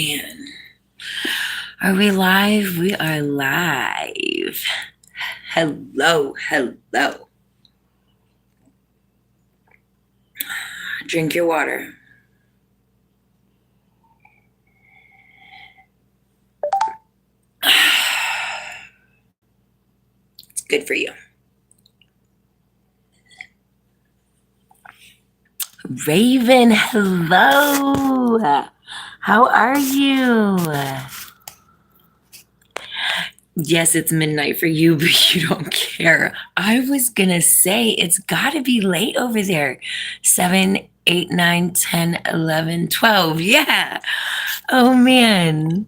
man. Are we live? We are live. Hello, hello. Drink your water. It's good for you. Raven, hello. How are you? Yes, it's midnight for you, but you don't care. I was gonna say it's gotta be late over there. 7, 8, 9, 10, 11, 12. Yeah. Oh man.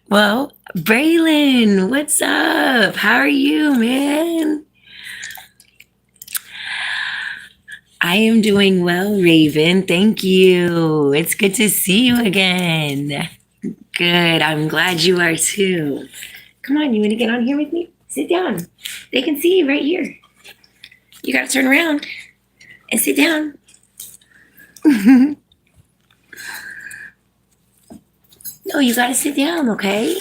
Well, Braylon, what's up? How are you, man? I am doing well, Raven. Thank you. It's good to see you again. Good. I'm glad you are too. Come on, you want to get on here with me? Sit down. They can see you right here. You got to turn around and sit down. No, you got to sit down, okay?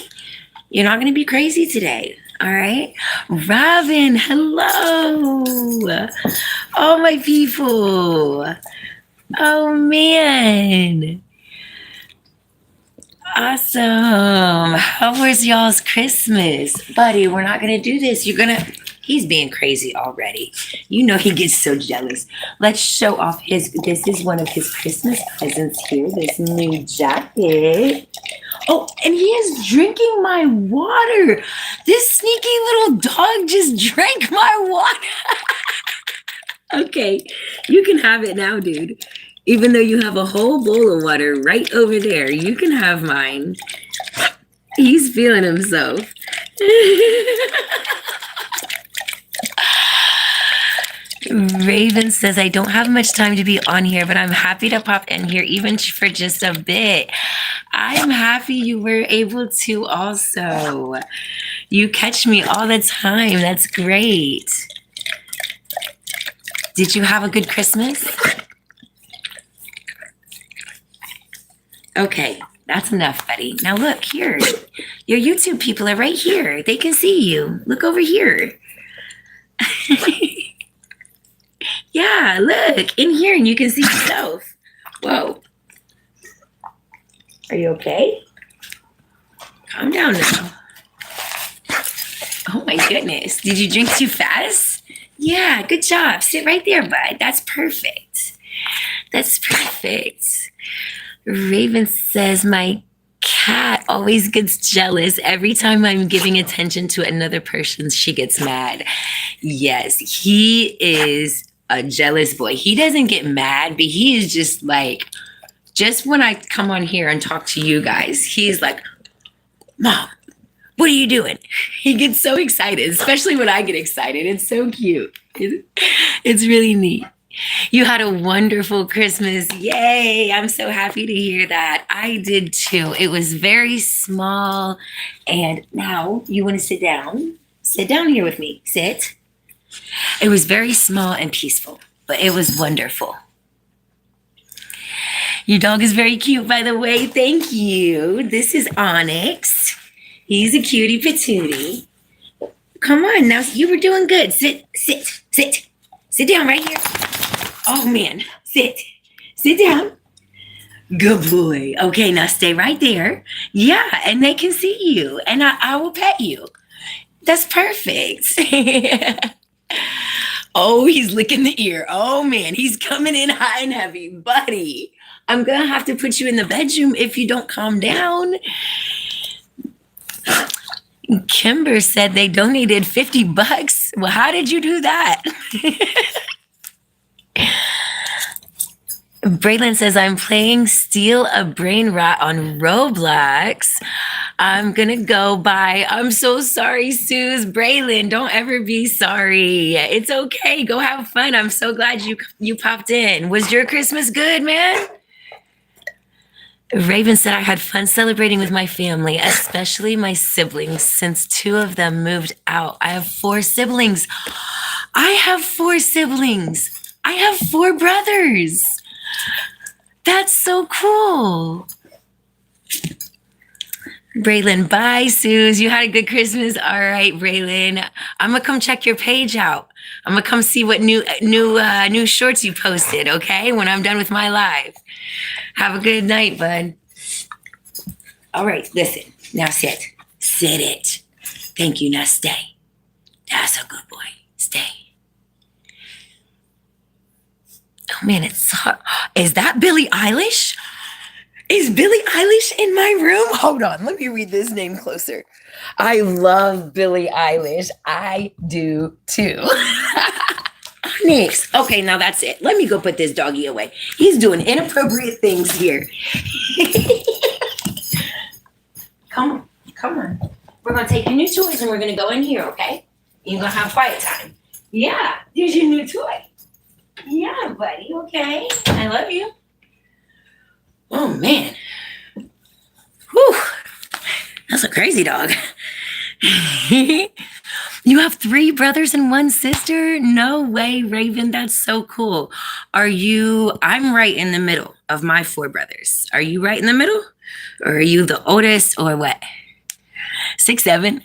You're not going to be crazy today, all right? Robin, hello. Oh, my people. Oh, man. Awesome. How was y'all's Christmas? Buddy, we're not going to do this. He's being crazy already. You know he gets so jealous. Let's show off this is one of his Christmas presents here, this new jacket. Oh, and he is drinking my water. This sneaky little dog just drank my water. Okay, you can have it now, dude. Even though you have a whole bowl of water right over there, you can have mine. He's feeling himself. Raven says, I don't have much time to be on here, but I'm happy to pop in here even for just a bit. I'm happy you were able to also. You catch me all the time. That's great. Did you have a good Christmas? Okay, that's enough, buddy. Now look here. Your YouTube people are right here. They can see you. Look over here. Yeah, look in here and you can see yourself. Whoa. Are you okay? Calm down now. Oh my goodness. Did you drink too fast? Yeah, good job. Sit right there, bud. That's perfect. That's perfect. Raven says, my cat always gets jealous. Every time I'm giving attention to another person, she gets mad. Yes, he is a jealous boy. He doesn't get mad, but he is just like, just when I come on here and talk to you guys, he's like, Mom, what are you doing? He gets so excited, especially when I get excited. It's so cute. It's really neat. You had a wonderful Christmas. Yay. I'm so happy to hear that. I did too. It was very small. And now you want to sit down? Sit down here with me. Sit. It was very small and peaceful, but it was wonderful. Your dog is very cute, by the way. Thank you. This is Onyx. He's a cutie patootie. Come on. Now you were doing good. Sit. Sit down right here. Oh, man. Sit down. Good boy. Okay, now stay right there. Yeah, and they can see you, and I will pet you. That's perfect. Oh, he's licking the ear. Oh, man, he's coming in hot and heavy. Buddy, I'm going to have to put you in the bedroom if you don't calm down. Kimber said they donated $50. Well, how did you do that? Braylon says, I'm playing Steal a Brain Rot on Roblox. I'm going to go by. I'm so sorry, Sooz. Braylon, don't ever be sorry. It's okay. Go have fun. I'm so glad you popped in. Was your Christmas good, man? Raven said, I had fun celebrating with my family, especially my siblings, since 2 of them moved out. I have 4 siblings. I have 4 siblings. I have 4 brothers. That's so cool. Braylon, bye, Sooz. You had a good Christmas. All right, Braylon. I'm gonna come check your page out. I'm gonna come see what new shorts you posted. Okay, when I'm done with my live. Have a good night, bud. All right, listen. Now sit. Sit it. Thank you. Now stay. That's a good boy. Stay. Oh man, it's hot. Is that Billie Eilish? Is Billie Eilish in my room? Hold on, let me read this name closer. I love Billie Eilish. I do too. Next. Okay, now that's it. Let me go put this doggy away. He's doing inappropriate things here. Come on. We're gonna take your new toys and we're gonna go in here, okay? You're gonna have quiet time. Yeah, here's your new toy. Yeah, buddy, okay. I love you. Oh man. Whew. That's a crazy dog. You have 3 brothers and 1 sister? No way, Raven. That's so cool. I'm right in the middle of my 4 brothers. Are you right in the middle? Or are you the oldest or what? 6, 7.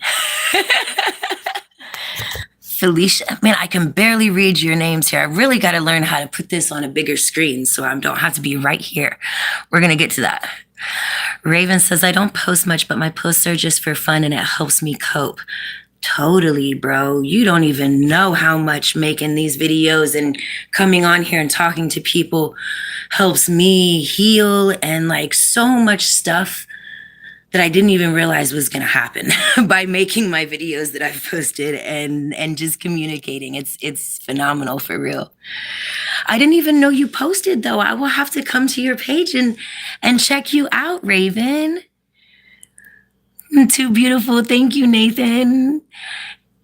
Felicia, man, I can barely read your names here. I really got to learn how to put this on a bigger screen so I don't have to be right here. We're going to get to that. Raven says, I don't post much, but my posts are just for fun and it helps me cope. Totally, bro. You don't even know how much making these videos and coming on here and talking to people helps me heal and like so much stuff that I didn't even realize was going to happen by making my videos that I've posted and just communicating. It's phenomenal for real. I didn't even know you posted though. I will have to come to your page and check you out, Raven. Too beautiful. Thank you, Nathan.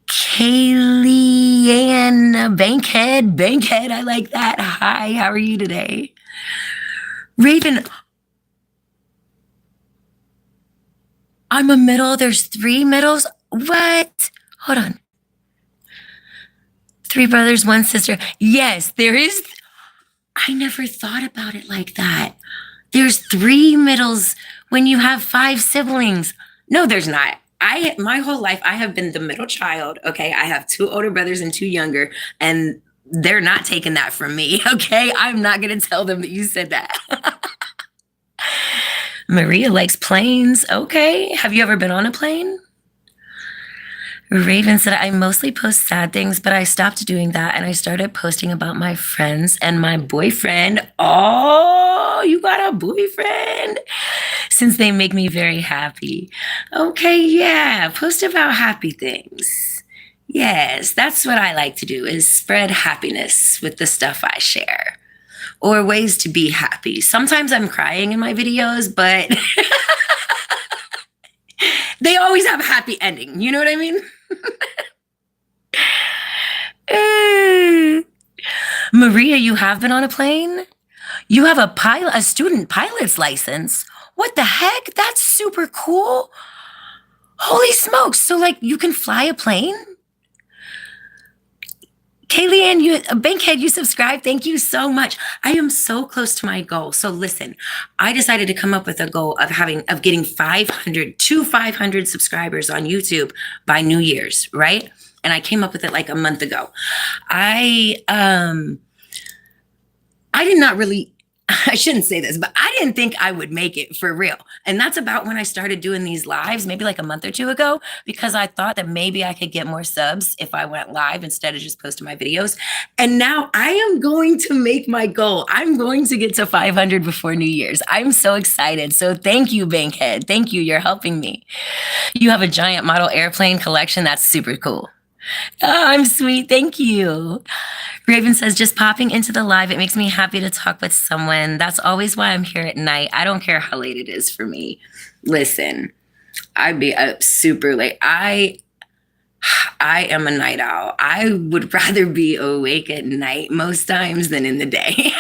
Kaylee Bankhead. I like that. Hi, how are you today? Raven, I'm a middle. There's 3 middles. What? Hold on. 3 brothers, 1 sister. Yes, there is. I never thought about it like that. There's 3 middles when you have 5 siblings. No, there's not. My whole life, I have been the middle child. Okay. I have 2 older brothers and 2 younger, and they're not taking that from me. Okay. I'm not going to tell them that you said that. Maria likes planes. Okay. Have you ever been on a plane? Raven said, I mostly post sad things, but I stopped doing that and I started posting about my friends and my boyfriend. Oh, you got a boyfriend? Since they make me very happy. Okay, yeah. Post about happy things. Yes, that's what I like to do, is spread happiness with the stuff I share. Or ways to be happy. Sometimes I'm crying in my videos, but they always have a happy ending. You know what I mean? Maria, you have been on a plane? You have a student pilot's license? What the heck? That's super cool. Holy smokes. So like you can fly a plane? Kaylee Ann, Bankhead, you subscribed. Thank you so much. I am so close to my goal. So listen, I decided to come up with a goal of getting 500 subscribers on YouTube by New Year's, right? And I came up with it like a month ago. I did not really, I shouldn't say this, but I didn't think I would make it for real. And that's about when I started doing these lives, maybe like a month or 2 ago, because I thought that maybe I could get more subs if I went live instead of just posting my videos. And now I am going to make my goal. I'm going to get to 500 before New Year's. I'm so excited. So thank you, Bankhead. Thank you. You're helping me. You have a giant model airplane collection. That's super cool. Oh, I'm sweet. Thank you. Raven says, just popping into the live, it makes me happy to talk with someone. That's always why I'm here at night. I don't care how late it is for me. Listen, I'd be up super late. I am a night owl. I would rather be awake at night most times than in the day.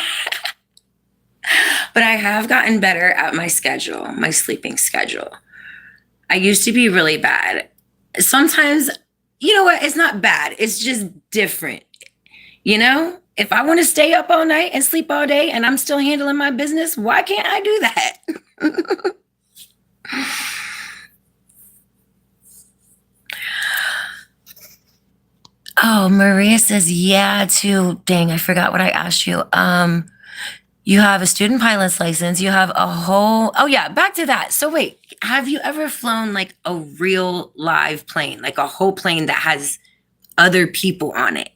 But I have gotten better at my schedule, my sleeping schedule. I used to be really bad. Sometimes, you know what? It's not bad. It's just different. You know, if I want to stay up all night and sleep all day and I'm still handling my business, why can't I do that? Maria says, yeah, too. Dang, I forgot what I asked you. You have a student pilot's license. You have a whole, oh yeah, back to that. So wait, have you ever flown like a real live plane, like a whole plane that has other people on it?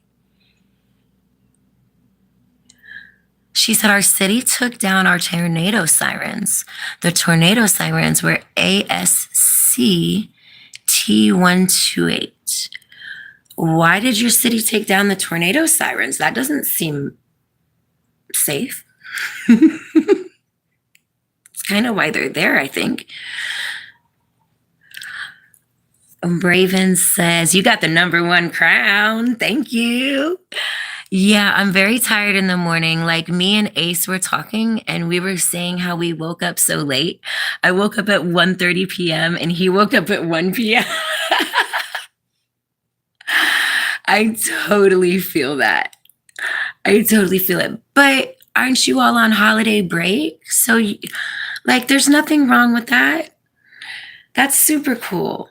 She said, our city took down our tornado sirens. The tornado sirens were ASC T128. Why did your city take down the tornado sirens? That doesn't seem safe. It's kind of why they're there, I think. Raven says, you got the #1 crown. Thank you. Yeah, I'm very tired in the morning. Like me and Ace were talking and we were saying how we woke up so late. I woke up at 1:30 p.m. and he woke up at 1 p.m. I totally feel that. I totally feel it. But aren't you all on holiday break? So, like, there's nothing wrong with that. That's super cool.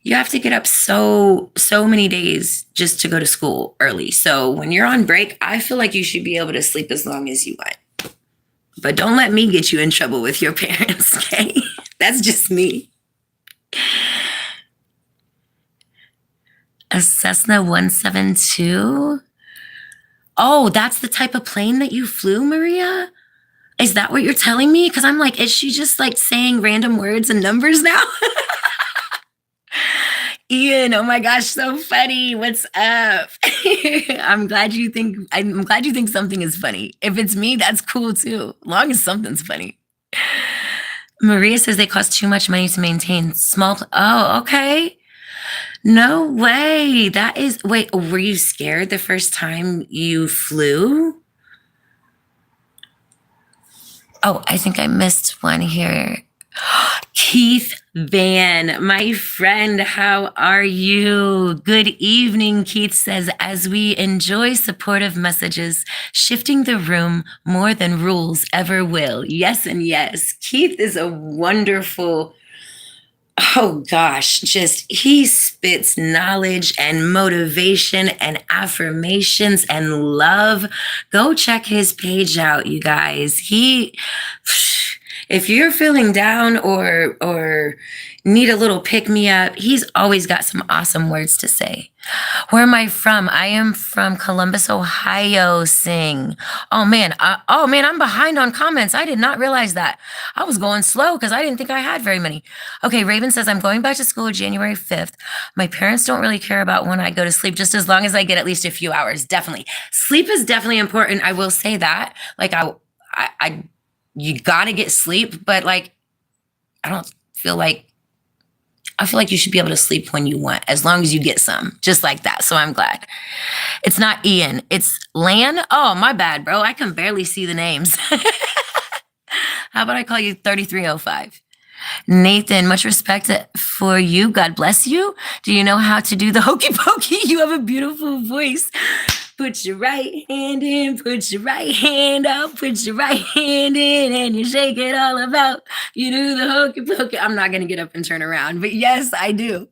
You have to get up so many days just to go to school early. So when you're on break, I feel like you should be able to sleep as long as you want. But don't let me get you in trouble with your parents, okay? That's just me. A Cessna 172. Oh, that's the type of plane that you flew, Maria? Is that what you're telling me? Because I'm like, is she just like saying random words and numbers now? Ian, oh my gosh, so funny. What's up? I'm glad you think something is funny. If it's me, that's cool too. Long as something's funny. Maria says they cost too much money to maintain. Oh, okay. No way. Wait, were you scared the first time you flew? Oh, I think I missed one here. Keith Van, my friend, how are you? Good evening, Keith says, as we enjoy supportive messages, shifting the room more than rules ever will. Yes and yes. Keith is a wonderful, oh gosh, he spits knowledge and motivation and affirmations and love. Go check his page out, you guys. If you're feeling down or need a little pick-me-up, he's always got some awesome words to say. Where am I from? I am from Columbus, Ohio, Sing. Oh man, I'm behind on comments. I did not realize that. I was going slow because I didn't think I had very many. Okay, Raven says, I'm going back to school January 5th. My parents don't really care about when I go to sleep, just as long as I get at least a few hours. Definitely. Sleep is definitely important. I will say that. Like you gotta get sleep, but like, I feel like you should be able to sleep when you want, as long as you get some, just like that. So I'm glad. It's not Ian, it's Lan. Oh, my bad, bro. I can barely see the names. How about I call you 3305? Nathan, much respect for you. God bless you. Do you know how to do the hokey pokey? You have a beautiful voice. Put your right hand in, put your right hand out, put your right hand in, and you shake it all about. You do the hokey pokey. I'm not going to get up and turn around, but yes, I do.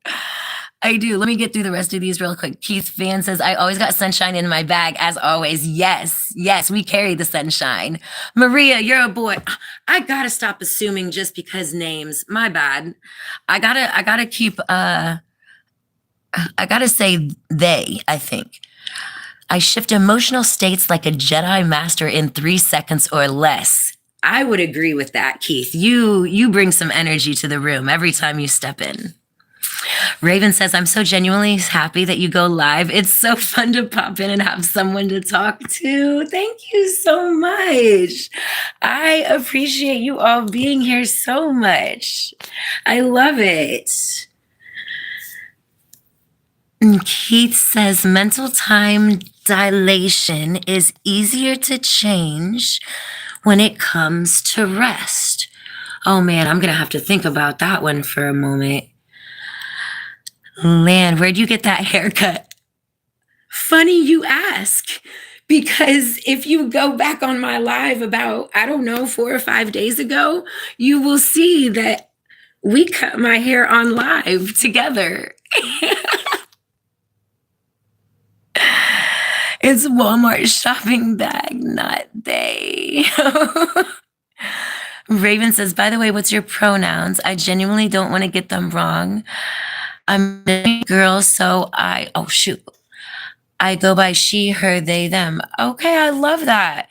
I do. Let me get through the rest of these real quick. Keith Van says, I always got sunshine in my bag, as always. Yes, we carry the sunshine. Maria, you're a boy. I got to stop assuming just because names. My bad. I gotta keep, I gotta say they, I think. I shift emotional states like a Jedi master in 3 seconds or less. I would agree with that, Keith. You bring some energy to the room every time you step in. Raven says, I'm so genuinely happy that you go live. It's so fun to pop in and have someone to talk to. Thank you so much. I appreciate you all being here so much. I love it. And Keith says, mental time dilation is easier to change when it comes to rest. Oh man, I'm going to have to think about that one for a moment. Lan, where'd you get that haircut? Funny you ask, because if you go back on my live about, 4 or 5 days ago, you will see that we cut my hair on live together. It's Walmart shopping bag, not they. Raven says, by the way, what's your pronouns? I genuinely don't want to get them wrong. I'm a girl, so oh shoot. I go by she, her, they, them. Okay, I love that.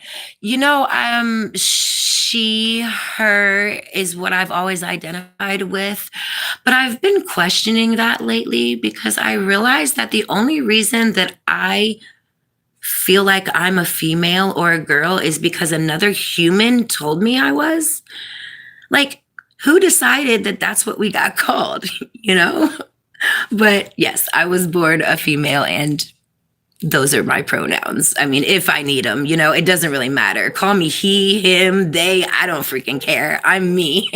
She, her is what I've always identified with. But I've been questioning that lately because I realized that the only reason that I feel like I'm a female or a girl is because another human told me I was. Like, who decided that that's what we got called, But yes, I was born a female and those are my pronouns. I mean, if I need them, it doesn't really matter. Call me he, him, they. I don't freaking care. I'm me.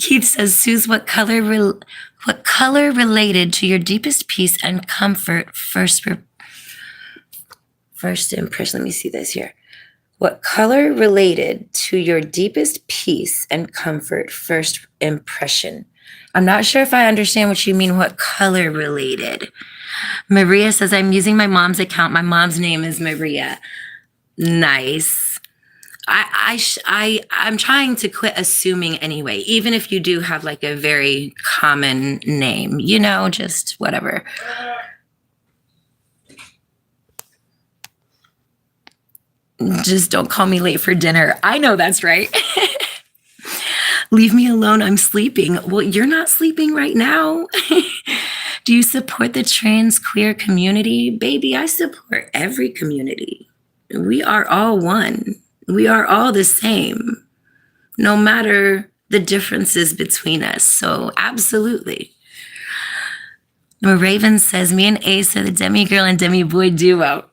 Keith says, Sooz, what color related to your deepest peace and comfort first impression? Let me see this here. What color related to your deepest peace and comfort first impression? I'm not sure if I understand what you mean, what color related. Maria says, I'm using my mom's account. My mom's name is Maria. Nice. I'm trying to quit assuming anyway, even if you do have like a very common name, just whatever. Just don't call me late for dinner. I know that's right. Leave me alone. I'm sleeping. Well, you're not sleeping right now. Do you support the trans queer community? Baby, I support every community. We are all one. We are all the same, no matter the differences between us. So absolutely. Raven says, me and Ace are the demi-girl and demi-boy duo.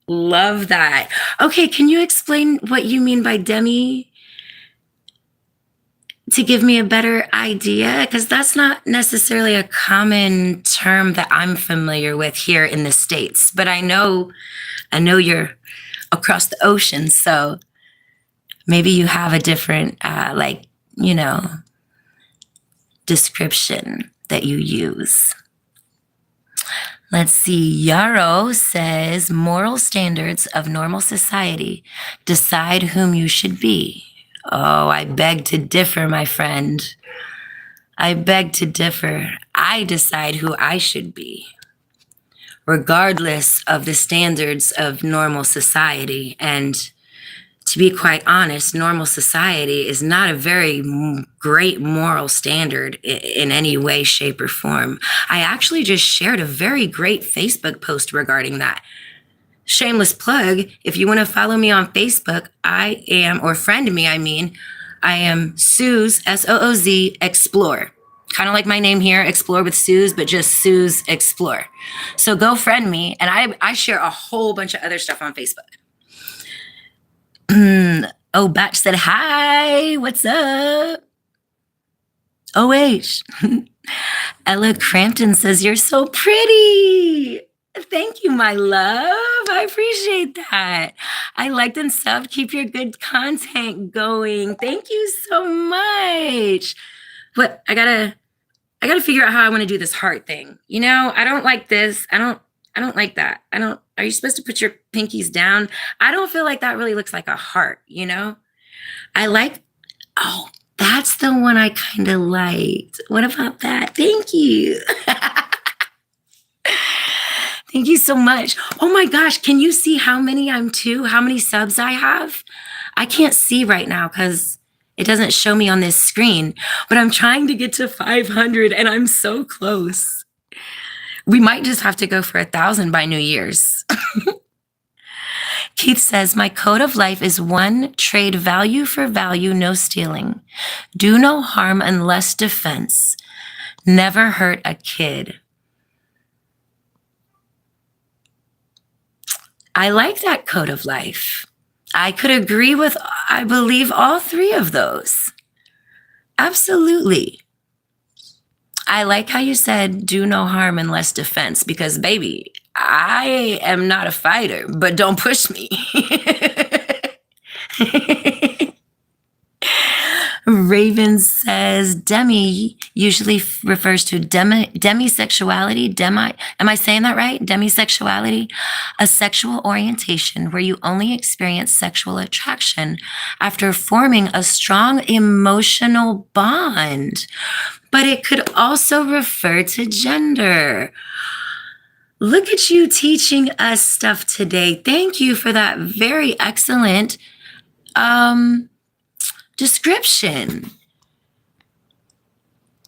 Love that. Okay, can you explain what you mean by demi? To give me a better idea, because that's not necessarily a common term that I'm familiar with here in the States. But I know you're across the ocean, so maybe you have a different, description that you use. Let's see. Yarrow says, moral standards of normal society decide whom you should be. Oh, I beg to differ, my friend. I beg to differ. I decide who I should be, regardless of the standards of normal society. And to be quite honest, normal society is not a very great moral standard in any way, shape, or form. I actually just shared a very great Facebook post regarding that. Shameless plug, if you want to follow me on Facebook, or friend me, I am Sooz, Sooz, Explore. Kind of like my name here, Explore with Sooz, but just Sooz Explore. So go friend me, and I share a whole bunch of other stuff on Facebook. Oh, Batch said, hi, what's up? OH. Ella Crampton says, you're so pretty. Thank you, my love. I appreciate that. I liked and subbed. Keep your good content going. Thank you so much. But I gotta figure out how I want to do this heart thing. I don't like this. I don't like that. Are you supposed to put your pinkies down? I don't feel like that really looks like a heart, that's the one I kind of liked. What about that? Thank you. Thank you so much. Oh my gosh, can you see how many I'm to? How many subs I have? I can't see right now because it doesn't show me on this screen, but I'm trying to get to 500 and I'm so close. We might just have to go for 1,000 by New Year's. Keith says, my code of life is 1, trade value for value, no stealing. Do no harm unless defense. Never hurt a kid. I like that code of life. I could agree with, I believe, all 3 of those. Absolutely. I like how you said, do no harm unless defense, because baby, I am not a fighter, but don't push me. Raven says demi usually refers to demisexuality. Am I saying that right? Demisexuality, a sexual orientation where you only experience sexual attraction after forming a strong emotional bond. But it could also refer to gender. Look at you teaching us stuff today. Thank you for that very excellent description.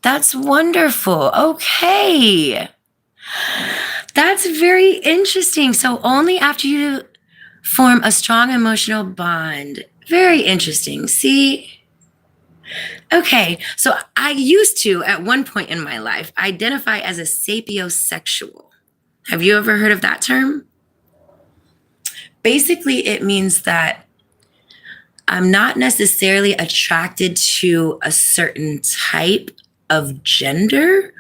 That's wonderful. Okay. That's very interesting. So only after you form a strong emotional bond. Very interesting. See? Okay. So I used to, at one point in my life, identify as a sapiosexual. Have you ever heard of that term? Basically, it means that I'm not necessarily attracted to a certain type of gender.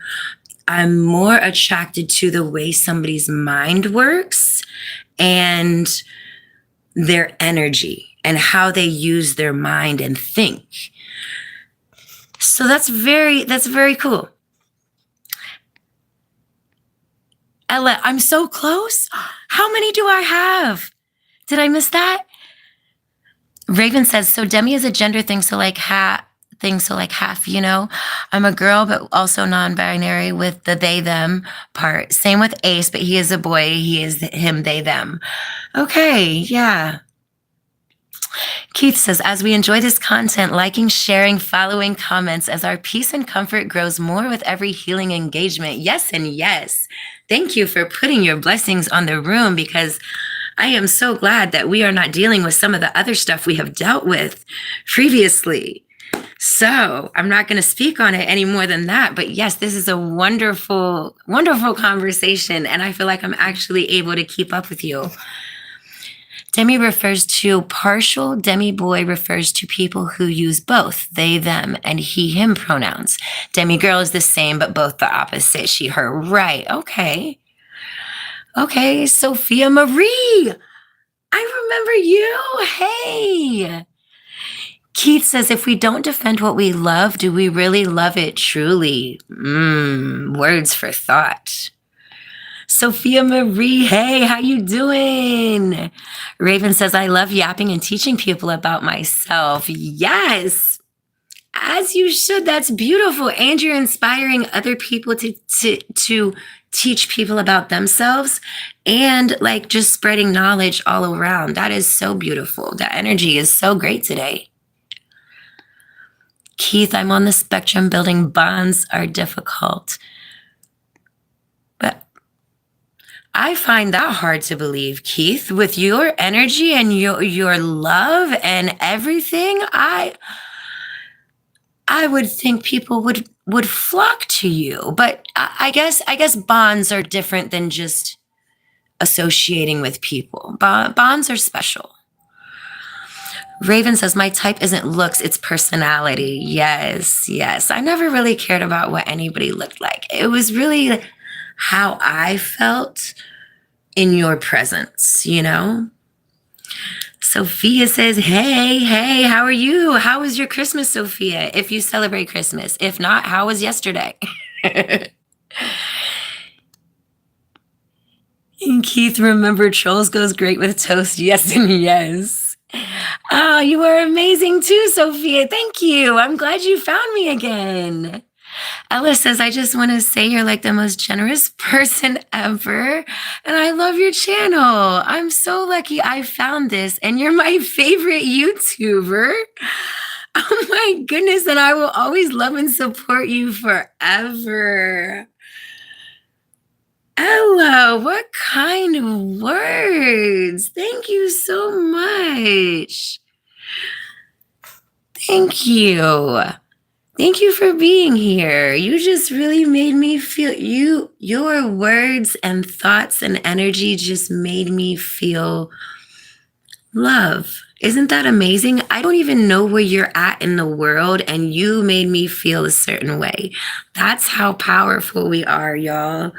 I'm more attracted to the way somebody's mind works and their energy and how they use their mind and think. So that's very cool. Ella, I'm so close. How many do I have? Did I miss that? Raven says, so demi is a gender thing, so like half, you know? I'm a girl, but also non-binary with the they, them part. Same with Ace, but he is a boy. He is him, they, them. Okay, yeah. Keith says, as we enjoy this content, liking, sharing, following, comments, as our peace and comfort grows more with every healing engagement. Yes and yes. Thank you for putting your blessings on the room, because I am so glad that we are not dealing with some of the other stuff we have dealt with previously. So I'm not going to speak on it any more than that. But yes, this is a wonderful, wonderful conversation. And I feel like I'm actually able to keep up with you. Demi refers to partial. Demi boy refers to people who use both they, them, and he, him pronouns. Demi girl is the same, but both the opposite. She, her. Right. Okay. Okay. Sophia Marie. I remember you. Hey. Keith says, if we don't defend what we love, do we really love it truly? Words for thought. Sophia Marie, hey, how you doing? Raven says, I love yapping and teaching people about myself. Yes, as you should. That's beautiful. And you're inspiring other people to teach people about themselves and like just spreading knowledge all around. That is so beautiful. That energy is so great today. Keith, I'm on the spectrum. Building bonds are difficult. But I find that hard to believe, Keith. With your energy and your love and everything, I would think people would flock to you. But I guess bonds are different than just associating with people. Bonds are special. Raven says, my type isn't looks, it's personality. Yes, yes. I never really cared about what anybody looked like. It was really how I felt in your presence, you know? Sophia says, hey, how are you? How was your Christmas, Sophia? If you celebrate Christmas. If not, how was yesterday? And Keith, remember, trolls goes great with toast. Yes and yes. Oh, you are amazing too, Sophia. Thank you. I'm glad you found me again. Ella says, I just want to say you're like the most generous person ever. And I love your channel. I'm so lucky I found this. And you're my favorite YouTuber. Oh my goodness. And I will always love and support you forever. Ella, what kind of words? Thank you so much. Thank you. Thank you for being here. You just really made me feel your words and thoughts and energy just made me feel love. Isn't that amazing? I don't even know where you're at in the world, and you made me feel a certain way. That's how powerful we are, y'all.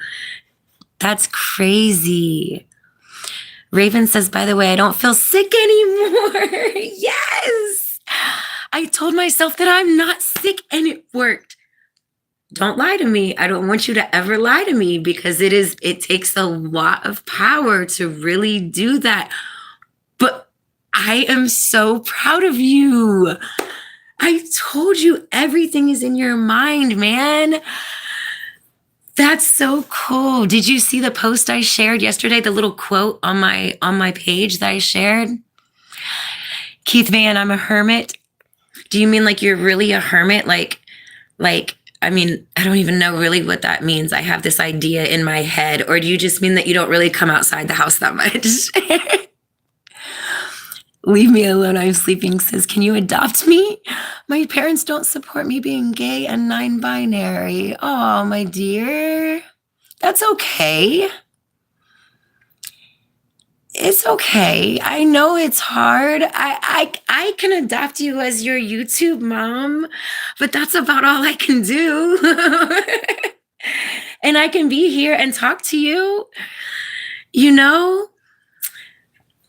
That's crazy. Raven says, by the way, I don't feel sick anymore. Yes. I told myself that I'm not sick and it worked. Don't lie to me. I don't want you to ever lie to me because it takes a lot of power to really do that. But I am so proud of you. I told you everything is in your mind, man. That's so cool. Did you see the post I shared yesterday, the little quote on my page that I shared? Keith Van, I'm a hermit. Do you mean like you're really a hermit? Like I mean, I don't even know really what that means. I have this idea in my head. Or do you just mean that you don't really come outside the house that much? Leave me alone. I'm sleeping. Says, can you adopt me? My parents don't support me being gay and non-binary. Oh, my dear. That's okay. It's okay. I know it's hard. I can adopt you as your YouTube mom, but that's about all I can do. And I can be here and talk to you. You know,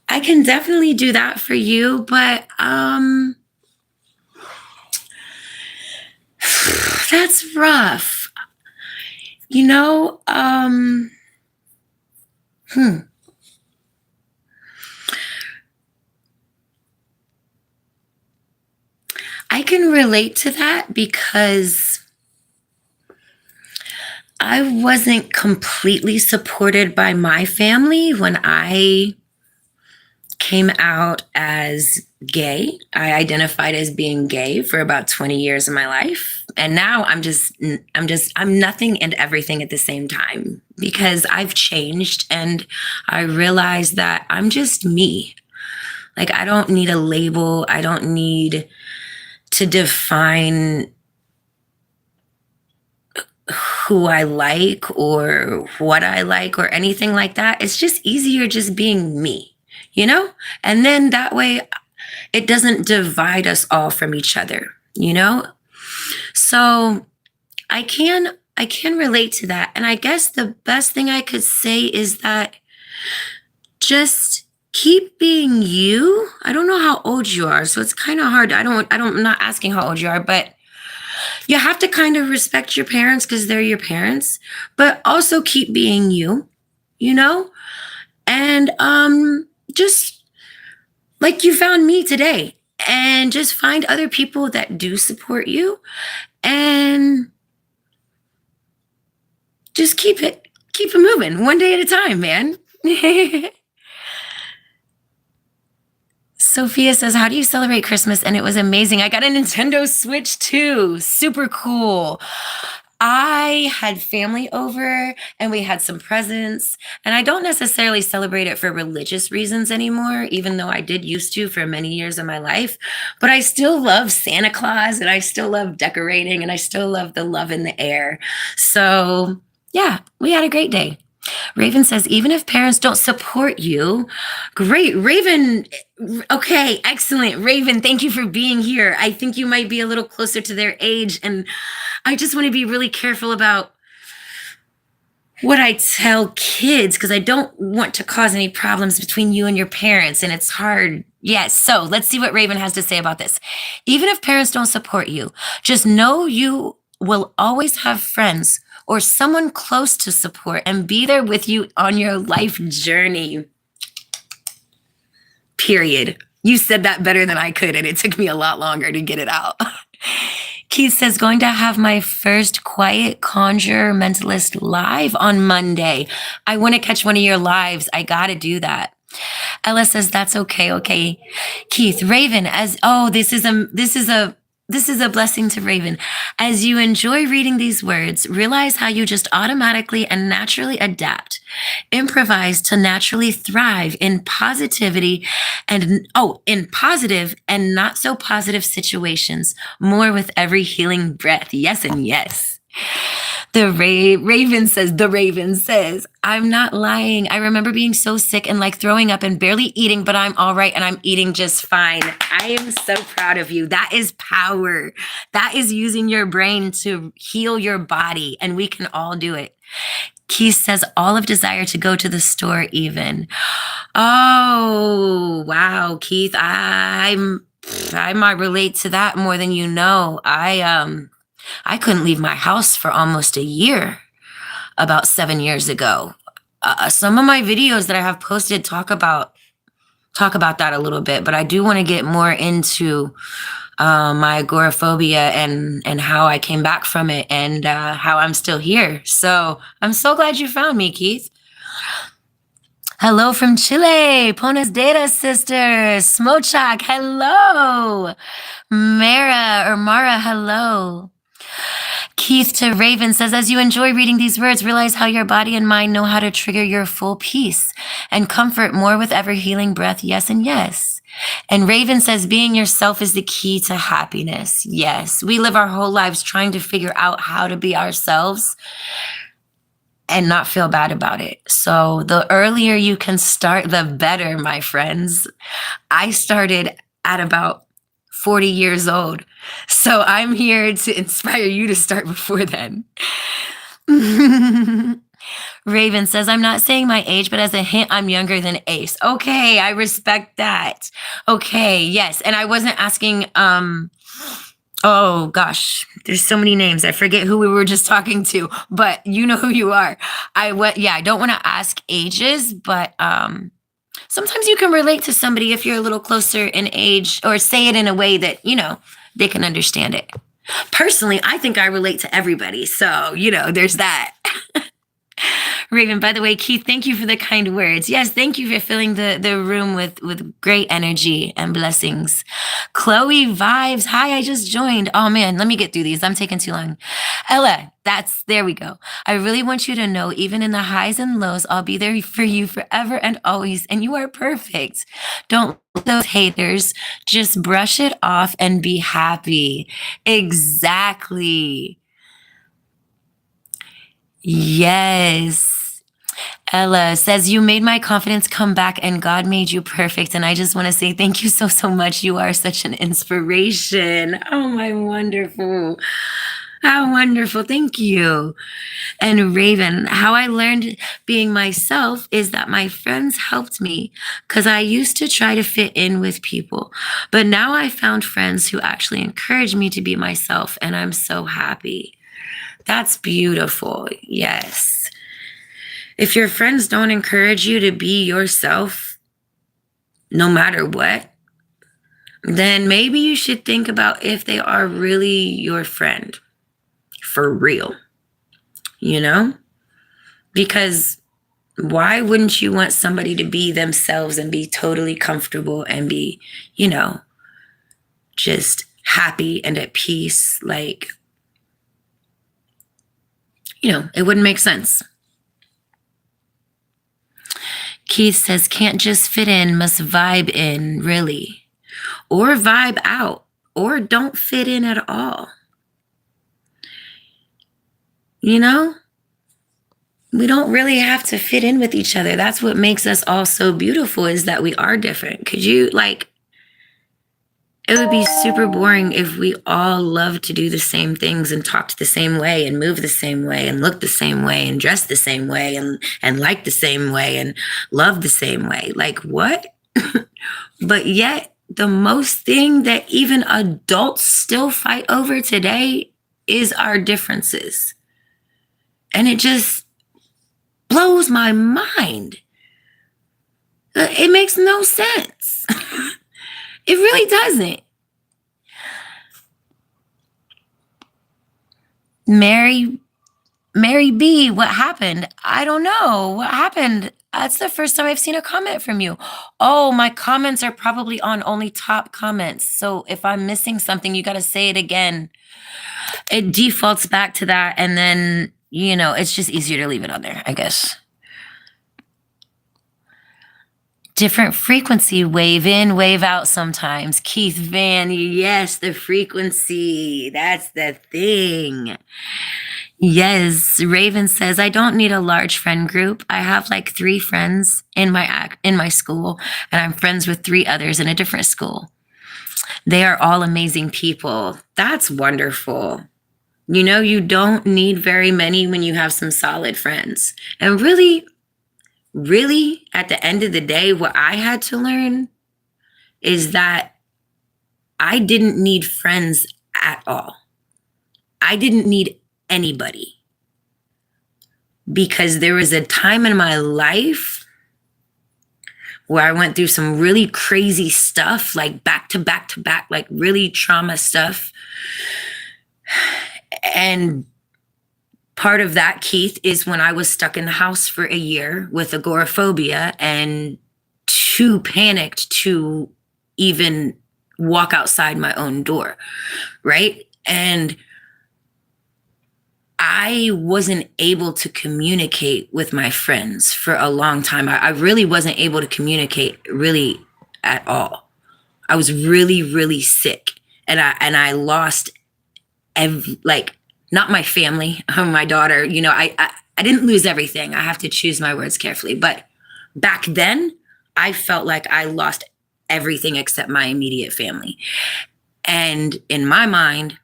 I can definitely do that for you, but that's rough. You know, I can relate to that because I wasn't completely supported by my family when I came out as gay. I identified as being gay for about 20 years of my life. And now I'm nothing and everything at the same time because I've changed and I realized that I'm just me. Like, I don't need a label. I don't need to define who I like or what I like or anything like that. It's just easier just being me, you know? And then that way it doesn't divide us all from each other, you know? So I can relate to that. And I guess the best thing I could say is that just keep being you. I don't know how old you are, so it's kind of hard. I'm not asking how old you are, but you have to kind of respect your parents because they're your parents, but also keep being you, you know? And just like you found me today, and just find other people that do support you and just keep it moving one day at a time, man. Sophia says, how do you celebrate Christmas? And it was amazing. I got a Nintendo Switch too. Super cool. I had family over and we had some presents, and I don't necessarily celebrate it for religious reasons anymore, even though I did used to for many years of my life. But I still love Santa Claus and I still love decorating and I still love the love in the air. So yeah, we had a great day. Raven says, even if parents don't support you, great. Raven, okay, excellent. Raven, thank you for being here. I think you might be a little closer to their age, and I just want to be really careful about what I tell kids because I don't want to cause any problems between you and your parents, and it's hard. Yes, so let's see what Raven has to say about this. Even if parents don't support you, just know you will always have friends or someone close to support and be there with you on your life journey. Period. You said that better than I could, and it took me a lot longer to get it out. Keith says, going to have my first quiet conjure mentalist live on Monday. I want to catch one of your lives. I got to do that. Ella says, that's okay. Okay. Keith, Raven, this is a blessing to Raven. As you enjoy reading these words, realize how you just automatically and naturally adapt, improvise to naturally thrive in positivity in positive and not so positive situations, more with every healing breath. Yes and yes. The Raven says, I'm not lying. I remember being so sick and like throwing up and barely eating, but I'm all right and I'm eating just fine. I am so proud of you. That is power. That is using your brain to heal your body, and we can all do it. Keith says, all of desire to go to the store even. Oh, wow, Keith. I'm I might relate to that more than you know. I couldn't leave my house for almost a year about 7 years ago. Some of my videos that I have posted talk about that a little bit, but I do want to get more into my agoraphobia and how I came back from it and how I'm still here. So I'm so glad you found me, Keith. Hello from Chile, Ponas Data Sisters, Smochak, hello. Mara, hello. Keith to Raven says, as you enjoy reading these words, realize how your body and mind know how to trigger your full peace and comfort more with ever healing breath. Yes and yes. And Raven says, being yourself is the key to happiness. Yes, we live our whole lives trying to figure out how to be ourselves and not feel bad about it. So the earlier you can start, the better, my friends. I started at about 40 years old. So I'm here to inspire you to start before then. Raven says, I'm not saying my age, but as a hint, I'm younger than Ace. Okay, I respect that. Okay, yes. And I wasn't asking, oh gosh, there's so many names. I forget who we were just talking to, but you know who you are. I don't want to ask ages, but sometimes you can relate to somebody if you're a little closer in age, or say it in a way that, they can understand it. Personally, I think I relate to everybody. So, there's that. Raven, by the way, Keith, thank you for the kind words. Yes, thank you for filling the room with great energy and blessings. Chloe Vibes, hi, I just joined. Oh man, let me get through these. I'm taking too long. Ella, there we go. I really want you to know, even in the highs and lows, I'll be there for you forever and always, and you are perfect. Don't let those haters, just brush it off and be happy. Exactly. Yes. Ella says, you made my confidence come back and God made you perfect. And I just want to say thank you so, so much. You are such an inspiration. Oh, my wonderful. How wonderful. Thank you. And Raven, how I learned being myself is that my friends helped me because I used to try to fit in with people. But now I found friends who actually encourage me to be myself. And I'm so happy. That's beautiful. Yes. If your friends don't encourage you to be yourself, no matter what, then maybe you should think about if they are really your friend for real, Because why wouldn't you want somebody to be themselves and be totally comfortable and be, just happy and at peace? Like, it wouldn't make sense. Keith says, can't just fit in, must vibe in, really. Or vibe out, or don't fit in at all. We don't really have to fit in with each other. That's what makes us all so beautiful, is that we are different. It would be super boring if we all loved to do the same things and talked the same way and move the same way and look the same way and dress the same way and like the same way and love the same way. Like, what? But yet, the most thing that even adults still fight over today is our differences. And it just blows my mind. It makes no sense. It really doesn't. Mary B, what happened? I don't know. What happened? That's the first time I've seen a comment from you. Oh, my comments are probably on only top comments. So if I'm missing something, you got to say it again. It defaults back to that. And then, it's just easier to leave it on there, I guess. Different frequency, wave in, wave out sometimes. Keith Van, yes, the frequency. That's the thing. Yes, Raven says, I don't need a large friend group. I have like 3 friends in my school, and I'm friends with 3 others in a different school. They are all amazing people. That's wonderful. You don't need very many when you have some solid friends. And really, at the end of the day, what I had to learn is that I didn't need friends at all. I didn't need anybody, because there was a time in my life where I went through some really crazy stuff, like back to back to back, like really trauma stuff. And part of that, Keith, is when I was stuck in the house for a year with agoraphobia and too panicked to even walk outside my own door, right? And I wasn't able to communicate with my friends for a long time. I really wasn't able to communicate really at all. I was really, really sick. And I lost not my family, my daughter, I didn't lose everything. I have to choose my words carefully. But back then, I felt like I lost everything except my immediate family. And in my mind,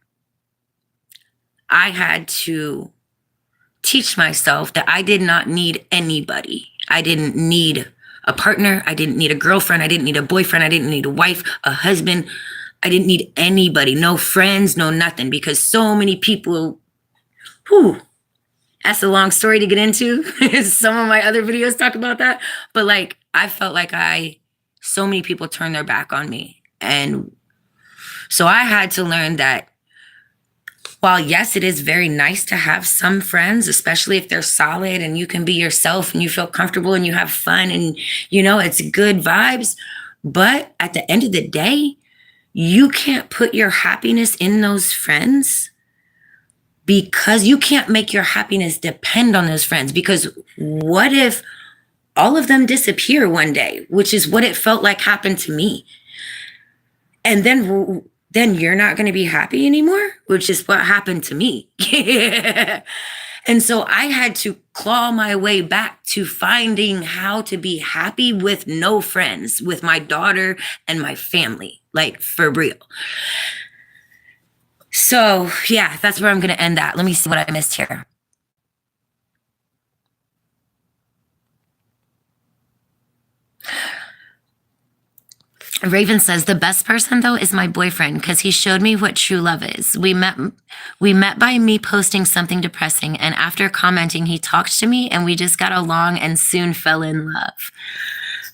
I had to teach myself that I did not need anybody. I didn't need a partner. I didn't need a girlfriend. I didn't need a boyfriend. I didn't need a wife, a husband. I didn't need anybody, no friends, no nothing, because so many people, that's a long story to get into. Some of my other videos talk about that. But I felt like so many people turned their back on me. And so I had to learn that while yes, it is very nice to have some friends, especially if they're solid and you can be yourself and you feel comfortable and you have fun and, it's good vibes. But at the end of the day, you can't put your happiness in those friends, because you can't make your happiness depend on those friends. Because what if all of them disappear one day, which is what it felt like happened to me? And then you're not going to be happy anymore, which is what happened to me. And so I had to claw my way back to finding how to be happy with no friends, with my daughter and my family, for real. So yeah, that's where I'm going to end that. Let me see what I missed here. Raven says, the best person though is my boyfriend, because he showed me what true love is. We met by me posting something depressing, and after commenting, he talked to me and we just got along and soon fell in love.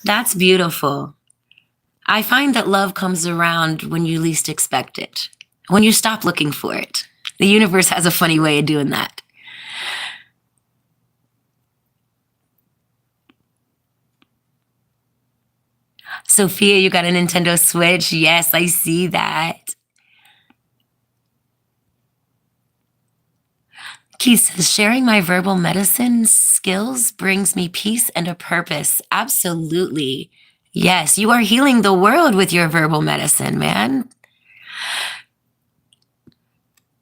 That's beautiful. I find that love comes around when you least expect it, when you stop looking for it. The universe has a funny way of doing that. Sophia, you got a Nintendo Switch? Yes, I see that. Keith says, sharing my verbal medicine skills brings me peace and a purpose. Absolutely. Yes, you are healing the world with your verbal medicine, man.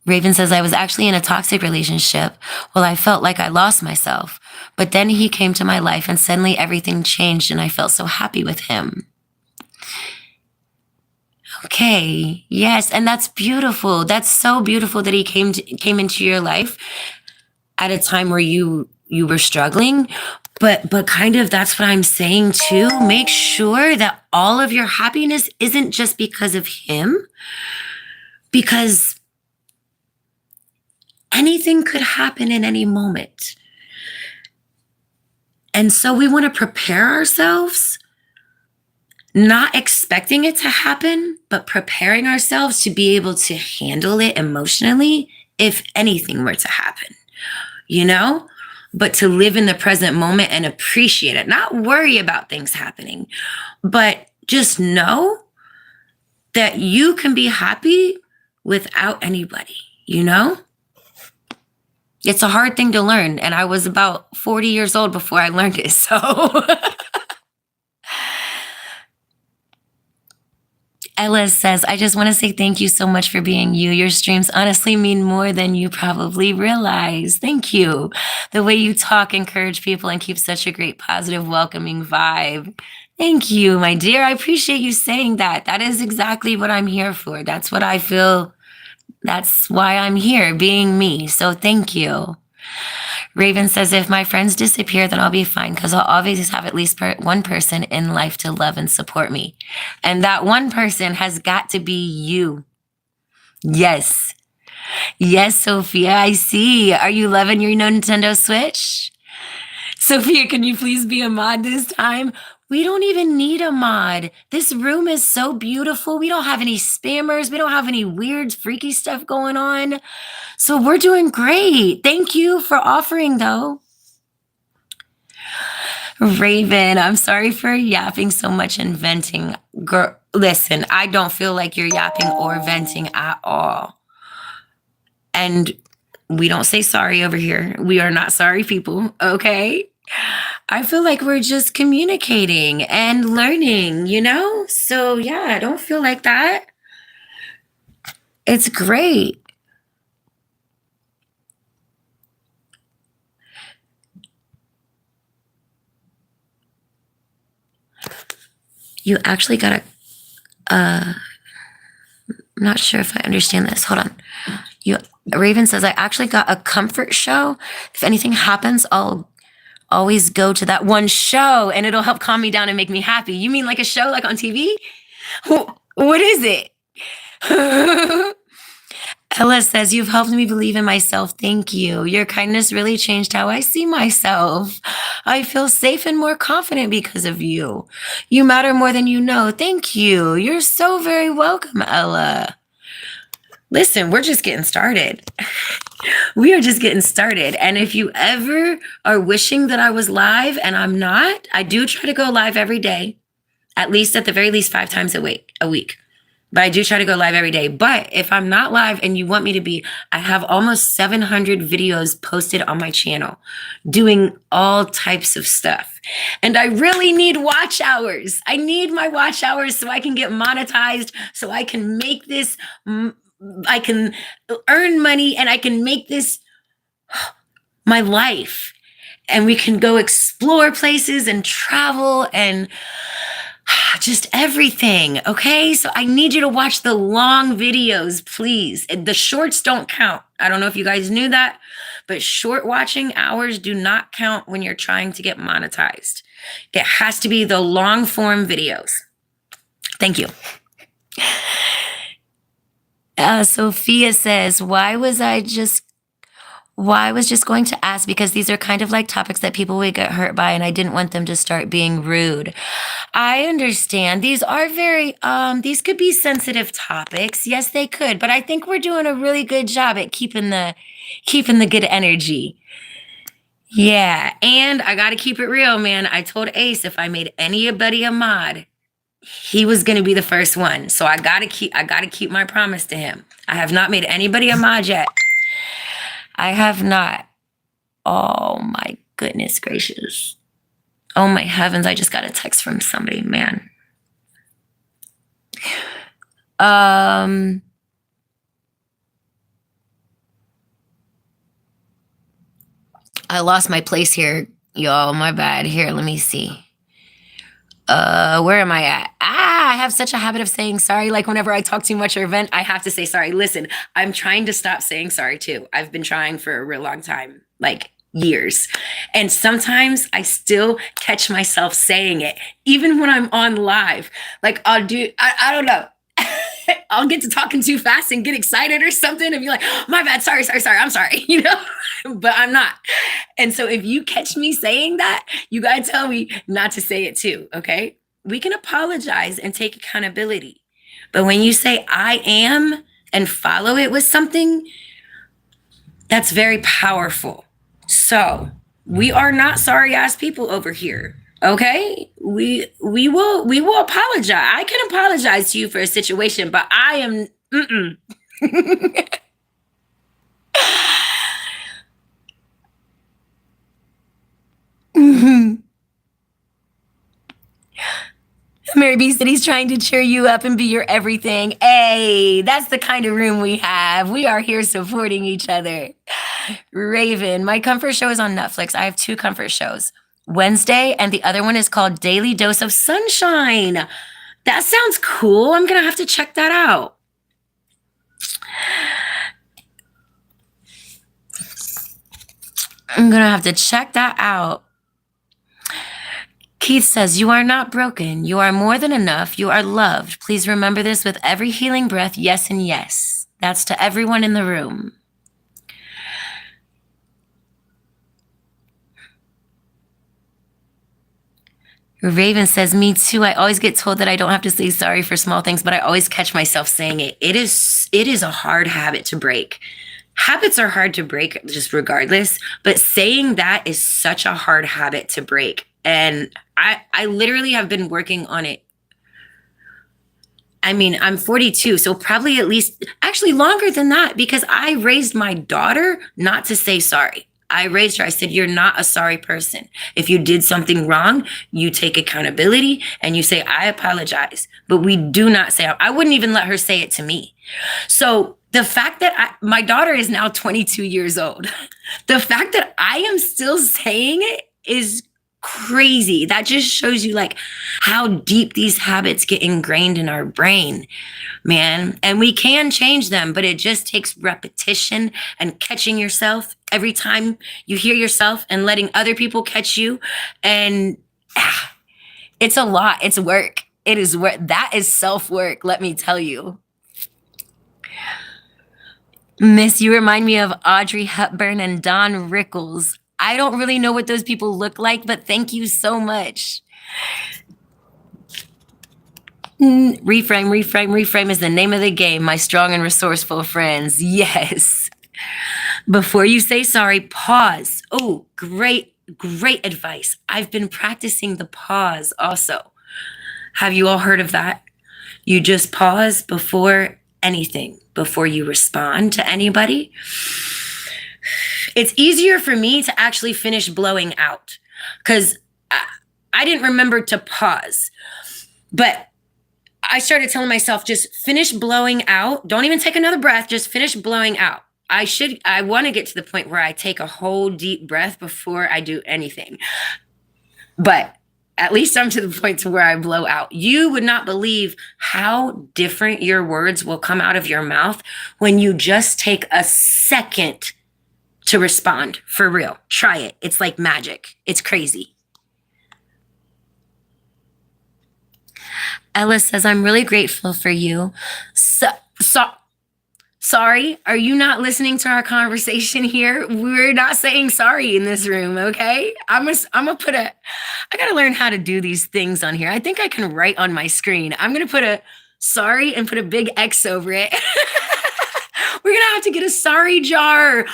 Raven says, I was actually in a toxic relationship. Well, I felt like I lost myself. But then he came to my life and suddenly everything changed and I felt so happy with him. Okay, yes, and that's beautiful. That's so beautiful that he came into your life at a time where you were struggling. But kind of that's what I'm saying too. Make sure that all of your happiness isn't just because of him, because anything could happen in any moment. And so we want to prepare ourselves, not expecting it to happen, but preparing ourselves to be able to handle it emotionally if anything were to happen, but to live in the present moment and appreciate it, not worry about things happening, but just know that you can be happy without anybody, It's a hard thing to learn. And I was about 40 years old before I learned it. So Ella says, I just want to say thank you so much for being you. Your streams honestly mean more than you probably realize. Thank you. The way you talk, encourage people, and keep such a great, positive, welcoming vibe. Thank you, my dear. I appreciate you saying that. That is exactly what I'm here for. That's what I feel. That's why I'm here, being me. So thank you. Raven says, if my friends disappear, then I'll be fine because I'll always have at least one person in life to love and support me. And that one person has got to be you. Yes. Yes, Sophia, I see. Are you loving your Nintendo Switch? Sophia, can you please be a mod this time? We don't even need a mod. This room is so beautiful. We don't have any spammers. We don't have any weird, freaky stuff going on. So we're doing great. Thank you for offering, though. Raven, I'm sorry for yapping so much and venting. Girl, listen, I don't feel like you're yapping or venting at all. And we don't say sorry over here. We are not sorry people, okay? I feel like we're just communicating and learning, you know? So yeah, don't feel like that. It's great. You actually got I'm not sure if I understand this. Hold on. Raven says, I actually got a comfort show. If anything happens, I'll always go to that one show and it'll help calm me down and make me happy. You mean like a show like on TV? What is it? Ella says, you've helped me believe in myself. Thank you. Your kindness really changed how I see myself. I feel safe and more confident because of you. You matter more than you know. Thank you. You're so very welcome, Ella. Listen, we're just getting started. We are just getting started. And if you ever are wishing that I was live and I'm not, I do try to go live every day, at the very least 5 times a week. But I do try to go live every day. But if I'm not live and you want me to be, I have almost 700 videos posted on my channel doing all types of stuff. And I really need watch hours. I need my watch hours so I can get monetized, so I can make this, I can earn money and I can make this my life. And we can go explore places and travel and just everything. Okay. So I need you to watch the long videos, please. The shorts don't count. I don't know if you guys knew that, but short watching hours do not count when you're trying to get monetized. It has to be the long form videos. Thank you. Sophia says, I was just going to ask because these are kind of like topics that people would get hurt by and I didn't want them to start being rude. I understand. These are very, these could be sensitive topics. Yes, they could, but I think we're doing a really good job at keeping the good energy. Yeah. And I got to keep it real, man. I told Ace if I made anybody a mod, he was going to be the first one. So I got to keep my promise to him. I have not made anybody a mod yet. I have not. Oh my goodness gracious. Oh my heavens. I just got a text from somebody, man. I lost my place here, y'all. My bad. Here, let me see. Where am I at? I have such a habit of saying sorry. Like whenever I talk too much or vent, I have to say sorry. Listen, I'm trying to stop saying sorry too. I've been trying for a real long time, like years. And sometimes I still catch myself saying it, even when I'm on live. Like I don't know. I'll get to talking too fast and get excited or something and be like, my bad, sorry, I'm sorry, you know, but I'm not. And so if you catch me saying that, you got to tell me not to say it too, okay? We can apologize and take accountability. But when you say I am and follow it with something, that's very powerful. So we are not sorry ass people over here. Okay, we will apologize. I can apologize to you for a situation, but I am Mary B said he's trying to cheer you up and be your everything. Hey, that's the kind of room we have. We are here supporting each other. Raven, my comfort show is on Netflix. I have 2 comfort shows. Wednesday, and the other one is called Daily Dose of Sunshine. That sounds cool. I'm going to have to check that out. I'm going to have to check that out. Keith says, you are not broken. You are more than enough. You are loved. Please remember this with every healing breath. Yes and yes. That's to everyone in the room. Raven says, me too. I always get told that I don't have to say sorry for small things, but I always catch myself saying it. It is a hard habit to break. Habits are hard to break just regardless, but saying that is such a hard habit to break. And I literally have been working on it. I mean, I'm 42, so probably at least, actually longer than that, because I raised my daughter not to say sorry. I raised her. I said, you're not a sorry person. If you did something wrong, you take accountability and you say, I apologize. But we do not say, I wouldn't even let her say it to me. So the fact that my daughter is now 22 years old, the fact that I am still saying it is crazy. That just shows you like how deep these habits get ingrained in our brain, man. And we can change them, but it just takes repetition and catching yourself every time you hear yourself and letting other people catch you. And it's a lot. It's work. It is work. That is self-work, let me tell you. Miss, you remind me of Audrey Hepburn and Don Rickles. I don't really know what those people look like, but thank you so much. Reframe is the name of the game, my strong and resourceful friends. Yes. Before you say sorry, pause. Oh, great advice. I've been practicing the pause also. Have you all heard of that? You just pause before anything, before you respond to anybody. It's easier for me to actually finish blowing out because I didn't remember to pause. But I started telling myself, just finish blowing out. Don't even take another breath. Just finish blowing out. I want to get to the point where I take a whole deep breath before I do anything. But at least I'm to the point to where I blow out. You would not believe how different your words will come out of your mouth when you just take a second to respond. For real. Try it. It's like magic. It's crazy. Ella says, I'm really grateful for you. Sorry, are you not listening to our conversation here? We're not saying sorry in this room, okay? I gotta learn how to do these things on here. I think I can write on my screen. I'm gonna put a sorry and put a big X over it. We're gonna have to get a sorry jar.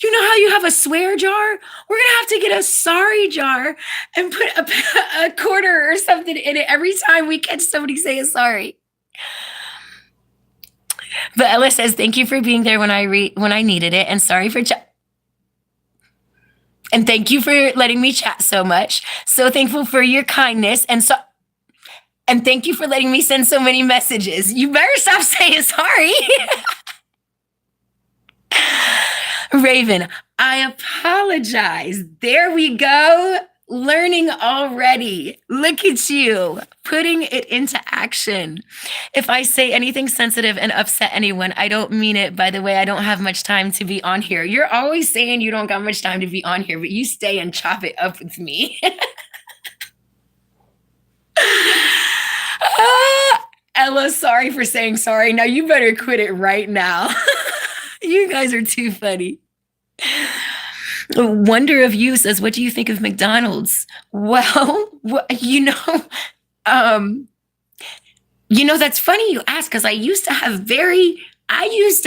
You know how you have a swear jar? We're gonna have to get a sorry jar and put a quarter or something in it every time we catch somebody saying sorry. But Ella says, thank you for being there when I needed it, and sorry for and thank you for letting me chat so much. So thankful for your kindness, and thank you for letting me send so many messages. You better stop saying sorry. Raven, I apologize. There we go. Learning already. Look at you, putting it into action. If I say anything sensitive and upset anyone, I don't mean it. By the way, I don't have much time to be on here. You're always saying you don't got much time to be on here, but you stay and chop it up with me. Ella, sorry for saying sorry. Now you better quit it right now. You guys are too funny. Wonder of You says, what do you think of McDonald's? Well, that's funny you ask, because I used to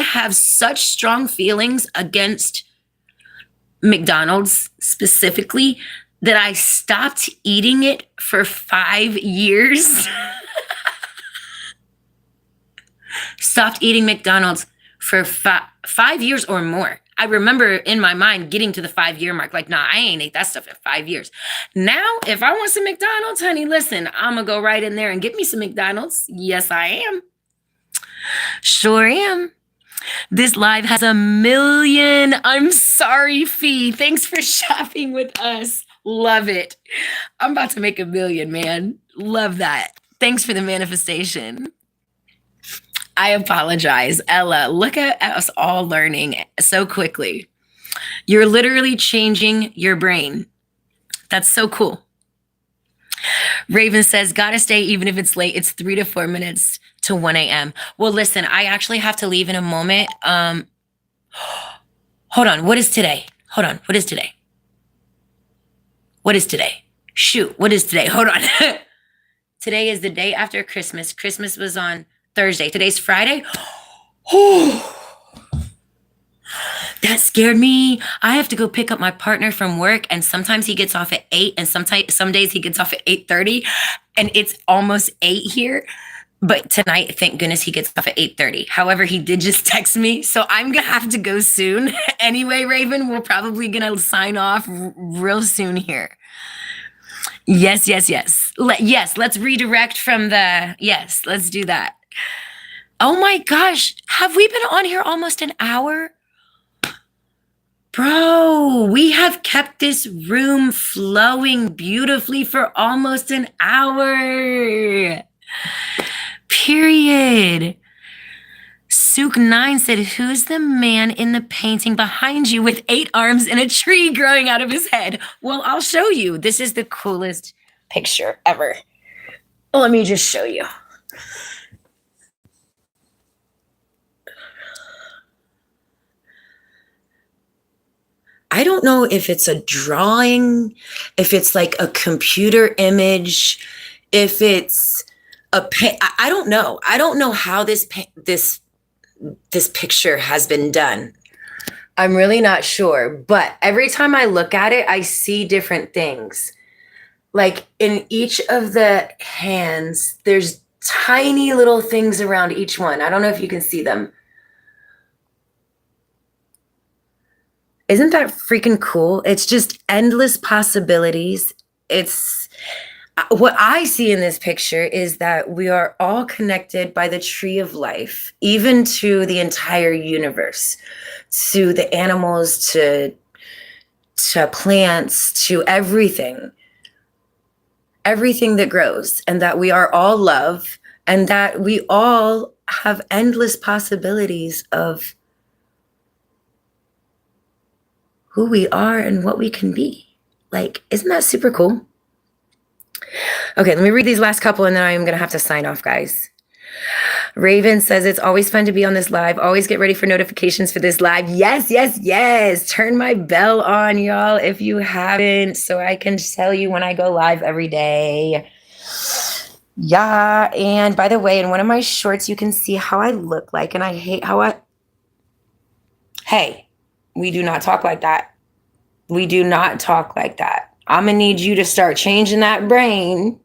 have such strong feelings against McDonald's specifically that I stopped eating it for 5 years. Stopped eating McDonald's for 5 years or more. I remember in my mind getting to the 5-year mark. Like, nah, I ain't ate that stuff in 5 years. Now, if I want some McDonald's, honey, listen, I'm going to go right in there and get me some McDonald's. Yes, I am. Sure am. This live has 1 million. I'm sorry, Fee. Thanks for shopping with us. Love it. I'm about to make 1 million, man. Love that. Thanks for the manifestation. I apologize. Ella, look at us all learning so quickly. You're literally changing your brain. That's so cool. Raven says, gotta stay even if it's late. It's 3 to 4 minutes to 1 a.m. Well, listen, I actually have to leave in a moment. Hold on. What is today? Hold on. What is today? What is today? Shoot. What is today? Hold on. Today is the day after Christmas. Christmas was on Thursday. Today's Friday. That scared me. I have to go pick up my partner from work, and sometimes he gets off at 8, and some days he gets off at 8:30, and it's almost 8 here. But tonight, thank goodness, he gets off at 8:30. However, he did just text me, so I'm gonna have to go soon. Anyway, Raven, we're probably gonna sign off real soon here. Yes. Yes, let's redirect from the, yes, let's do that. Oh my gosh, have we been on here almost an hour? Bro, we have kept this room flowing beautifully for almost an hour. Period. Sook9 said, who's the man in the painting behind you with 8 arms and a tree growing out of his head? Well, I'll show you. This is the coolest picture ever. Let me just show you. I don't know if it's a drawing, if it's like a computer image, if it's a I don't know. I don't know how this picture has been done. I'm really not sure, but every time I look at it, I see different things. Like in each of the hands, there's tiny little things around each one. I don't know if you can see them. Isn't that freaking cool? It's just endless possibilities. It's what I see in this picture is that we are all connected by the tree of life, even to the entire universe, to the animals, to plants, to everything that grows, and that we are all love, and that we all have endless possibilities of who we are and what we can be. Like, isn't that super cool? Okay, let me read these last couple and then I'm going to have to sign off, guys. Raven says, it's always fun to be on this live. Always get ready for notifications for this live. Yes. Turn my bell on, y'all, if you haven't, so I can tell you when I go live every day. Yeah, and by the way, in one of my shorts, you can see how I look like, and I hate how Hey, we do not talk like that. We do not talk like that. I'm going to need you to start changing that brain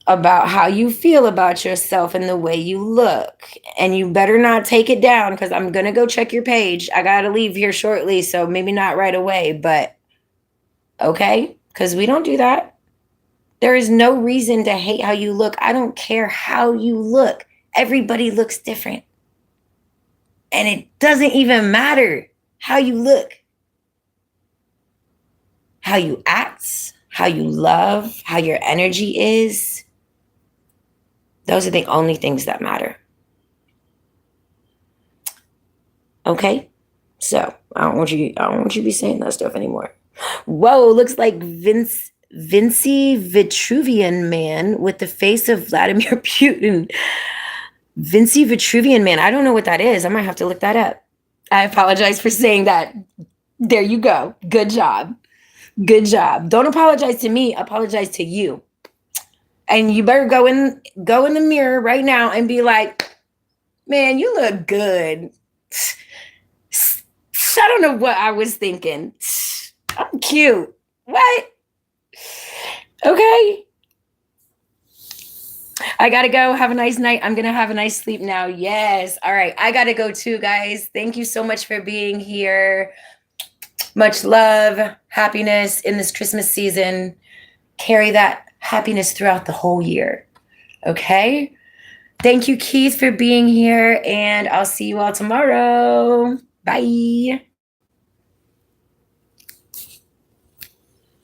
about how you feel about yourself and the way you look. And you better not take it down, because I'm going to go check your page. I got to leave here shortly, so maybe not right away, but okay? Because we don't do that. There is no reason to hate how you look. I don't care how you look. Everybody looks different. And it doesn't even matter how you look. How you act, how you love, how your energy is. Those are the only things that matter. Okay? So, I don't want you to be saying that stuff anymore. Whoa, looks like Vinci Vitruvian man with the face of Vladimir Putin. Vinci Vitruvian man. I don't know what that is. I might have to look that up. I apologize for saying that. There you go. Good job. Good job. Don't apologize to me. Apologize to you. And you better go in the mirror right now and be like, man, you look good. I don't know what I was thinking. I'm cute. What? Okay. I gotta go. Have a nice night. I'm gonna have a nice sleep now. Yes. All right. I gotta go too, guys. Thank you so much for being here. Much love, happiness in this Christmas season. Carry that happiness throughout the whole year. Okay? Thank you, Keith, for being here, and I'll see you all tomorrow. Bye.